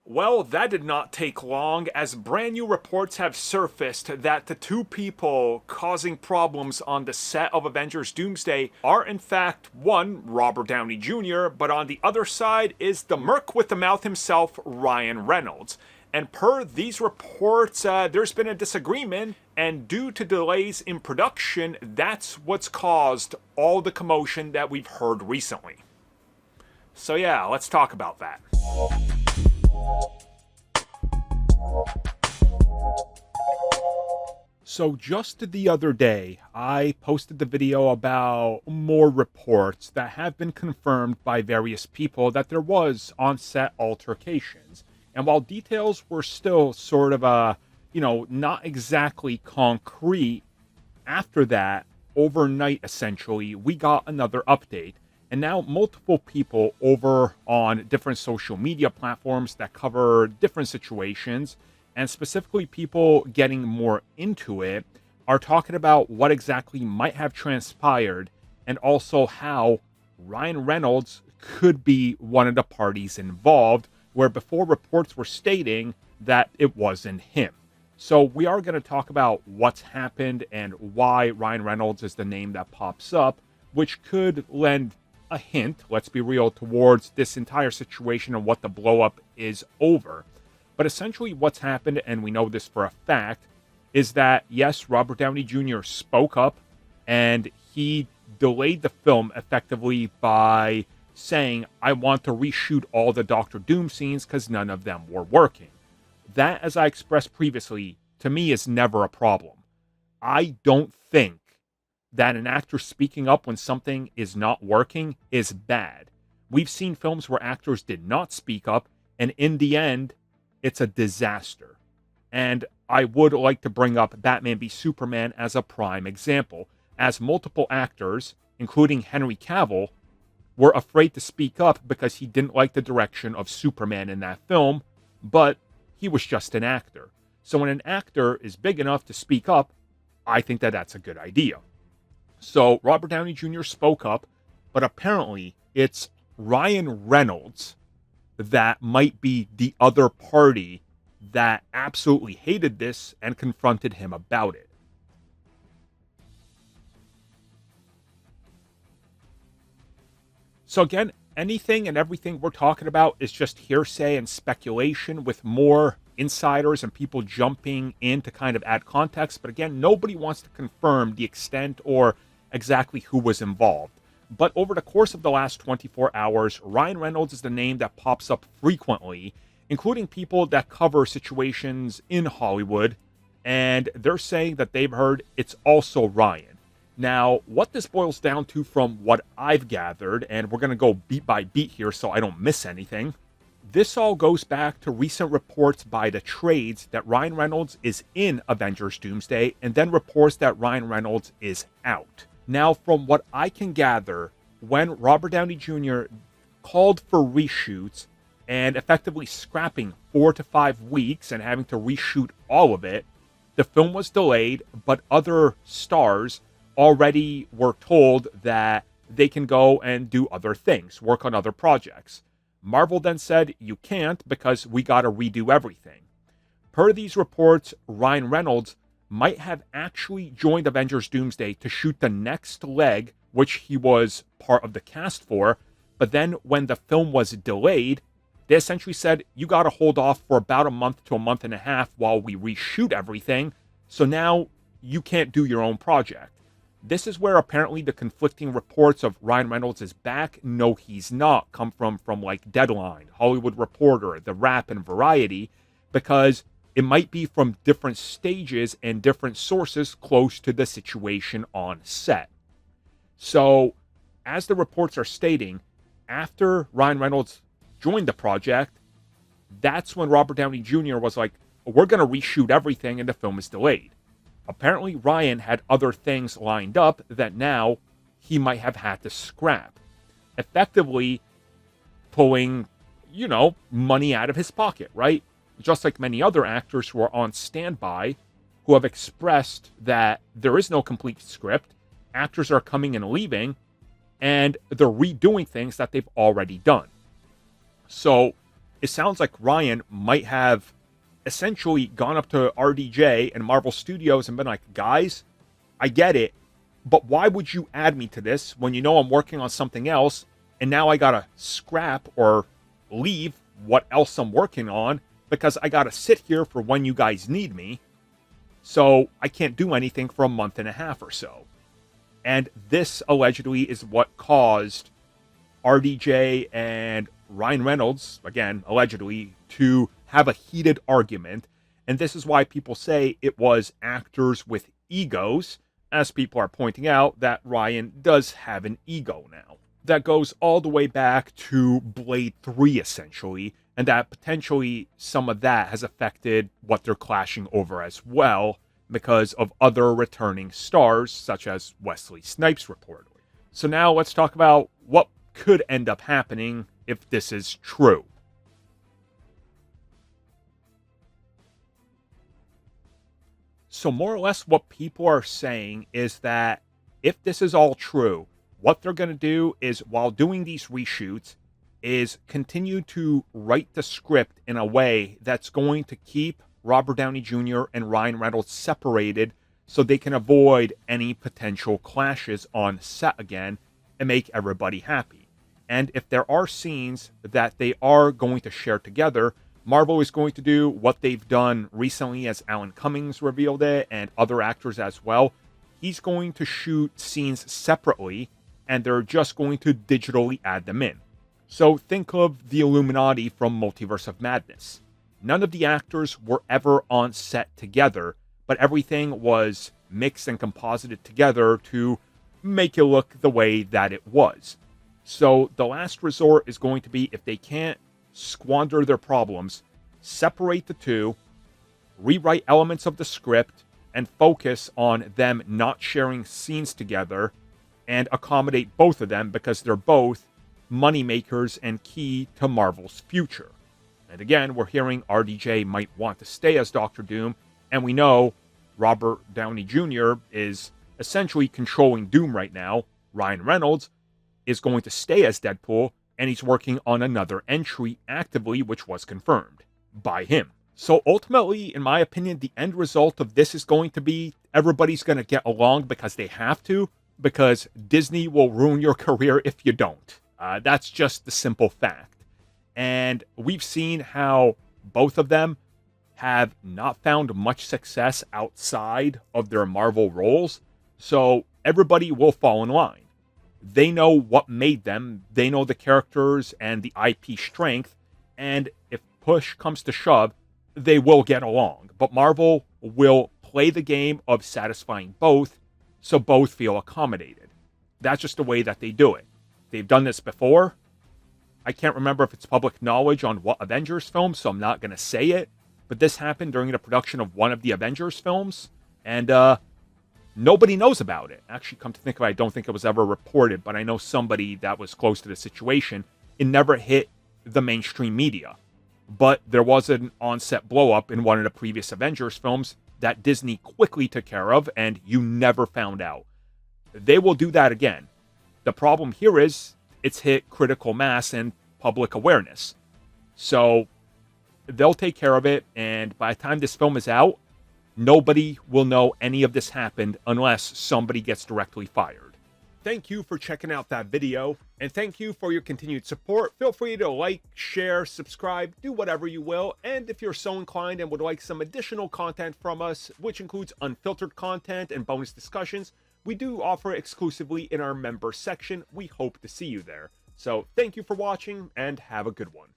Well, that did not take long, as brand new reports have surfaced that the two people causing problems on the set of Avengers Doomsday are in fact one, Robert Downey Jr., but on the other side is the merc with the mouth himself, Ryan Reynolds. And per these reports, there's been a disagreement, and due to delays in production, that's what's caused all the commotion that we've heard recently. So yeah, let's talk about that. So just the other day, I posted the video about more reports that have been confirmed by various people that there was on-set altercations. And while details were still sort of not exactly concrete, after that, overnight essentially, we got another update. And now multiple people over on different social media platforms that cover different situations, and specifically people getting more into it, are talking about what exactly might have transpired and also how Ryan Reynolds could be one of the parties involved, where before reports were stating that it wasn't him. So we are going to talk about what's happened and why Ryan Reynolds is the name that pops up, which could lend a hint, let's be real, towards this entire situation and what the blow-up is over. But essentially what's happened, and we know this for a fact, is that, yes, Robert Downey Jr. spoke up, and he delayed the film effectively by saying, I want to reshoot all the Doctor Doom scenes because none of them were working. That, as I expressed previously, to me is never a problem. I don't think that an actor speaking up when something is not working is bad. We've seen films where actors did not speak up, and in the end, it's a disaster. And I would like to bring up Batman v Superman as a prime example, as multiple actors, including Henry Cavill, were afraid to speak up because he didn't like the direction of Superman in that film, but he was just an actor. So when an actor is big enough to speak up, I think that that's a good idea. So Robert Downey Jr. spoke up, but apparently it's Ryan Reynolds that might be the other party that absolutely hated this and confronted him about it. So again, anything and everything we're talking about is just hearsay and speculation, with more insiders and people jumping in to kind of add context. But again, nobody wants to confirm the extent or exactly who was involved. But over the course of the last 24 hours, Ryan Reynolds is the name that pops up frequently, including people that cover situations in Hollywood, and they're saying that they've heard it's also Ryan. Now, what this boils down to from what I've gathered, and we're going to go beat by beat here so I don't miss anything, this all goes back to recent reports by the trades that Ryan Reynolds is in Avengers Doomsday, and then reports that Ryan Reynolds is out. Now, from what I can gather, when Robert Downey Jr. called for reshoots and effectively scrapping 4 to 5 weeks and having to reshoot all of it, the film was delayed, but other stars already were told that they can go and do other things, work on other projects. Marvel then said, you can't because we got to redo everything. Per these reports, Ryan Reynolds might have actually joined Avengers Doomsday to shoot the next leg, which he was part of the cast for, but then when the film was delayed, they essentially said, you got to hold off for about a month to a month and a half while we reshoot everything, so now you can't do your own project. This is where apparently the conflicting reports of Ryan Reynolds is back, no he's not, come from like Deadline, Hollywood Reporter, The Wrap, and Variety, because it might be from different stages and different sources close to the situation on set. So, as the reports are stating, after Ryan Reynolds joined the project, that's when Robert Downey Jr. was like, we're going to reshoot everything and the film is delayed. Apparently, Ryan had other things lined up that now he might have had to scrap, effectively pulling, money out of his pocket, right? Just like many other actors who are on standby, who have expressed that there is no complete script, actors are coming and leaving, and they're redoing things that they've already done. So it sounds like Ryan might have essentially gone up to RDJ and Marvel Studios and been like, guys, I get it, but why would you add me to this when you know I'm working on something else and now I gotta scrap or leave what else I'm working on because I gotta sit here for when you guys need me, so I can't do anything for a month and a half or so. And this allegedly is what caused RDJ and Ryan Reynolds, again, allegedly, to have a heated argument. And this is why people say it was actors with egos, as people are pointing out that Ryan does have an ego now. That goes all the way back to Blade 3, essentially, and that potentially some of that has affected what they're clashing over as well, because of other returning stars, such as Wesley Snipes, reportedly. So now let's talk about what could end up happening if this is true. So more or less what people are saying is that if this is all true, what they're going to do is, while doing these reshoots, is continue to write the script in a way that's going to keep Robert Downey Jr. and Ryan Reynolds separated so they can avoid any potential clashes on set again and make everybody happy. And if there are scenes that they are going to share together, Marvel is going to do what they've done recently, as Alan Cummings revealed it, and other actors as well. He's going to shoot scenes separately, and they're just going to digitally add them in. So think of the Illuminati from Multiverse of Madness. None of the actors were ever on set together, but everything was mixed and composited together to make it look the way that it was. So the last resort is going to be, if they can't squander their problems, separate the two, rewrite elements of the script, and focus on them not sharing scenes together, and accommodate both of them because they're both moneymakers and key to Marvel's future. And again, we're hearing RDJ might want to stay as Doctor Doom, and we know Robert Downey Jr. is essentially controlling Doom right now. Ryan Reynolds is going to stay as Deadpool, and he's working on another entry actively, which was confirmed by him. So ultimately, in my opinion, the end result of this is going to be everybody's going to get along because they have to, because Disney will ruin your career if you don't. That's just the simple fact. And we've seen how both of them have not found much success outside of their Marvel roles, so everybody will fall in line. They know what made them, they know the characters and the IP strength, and if push comes to shove, they will get along. But Marvel will play the game of satisfying both, so both feel accommodated. That's just the way that they do it. They've done this before. I can't remember if it's public knowledge on what Avengers film, so I'm not going to say it. But this happened during the production of one of the Avengers films, and nobody knows about it. Actually, come to think of it, I don't think it was ever reported, but I know somebody that was close to the situation. It never hit the mainstream media. But there was an on-set blow-up in one of the previous Avengers films that Disney quickly took care of, and you never found out. They will do that again. The problem here is it's hit critical mass and public awareness. So they'll take care of it, and by the time this film is out, nobody will know any of this happened unless somebody gets directly fired. Thank you for checking out that video, and thank you for your continued support. Feel free to like, share, subscribe, do whatever you will, and if you're so inclined and would like some additional content from us, which includes unfiltered content and bonus discussions, we do offer exclusively in our member section. We hope to see you there. So thank you for watching, and have a good one.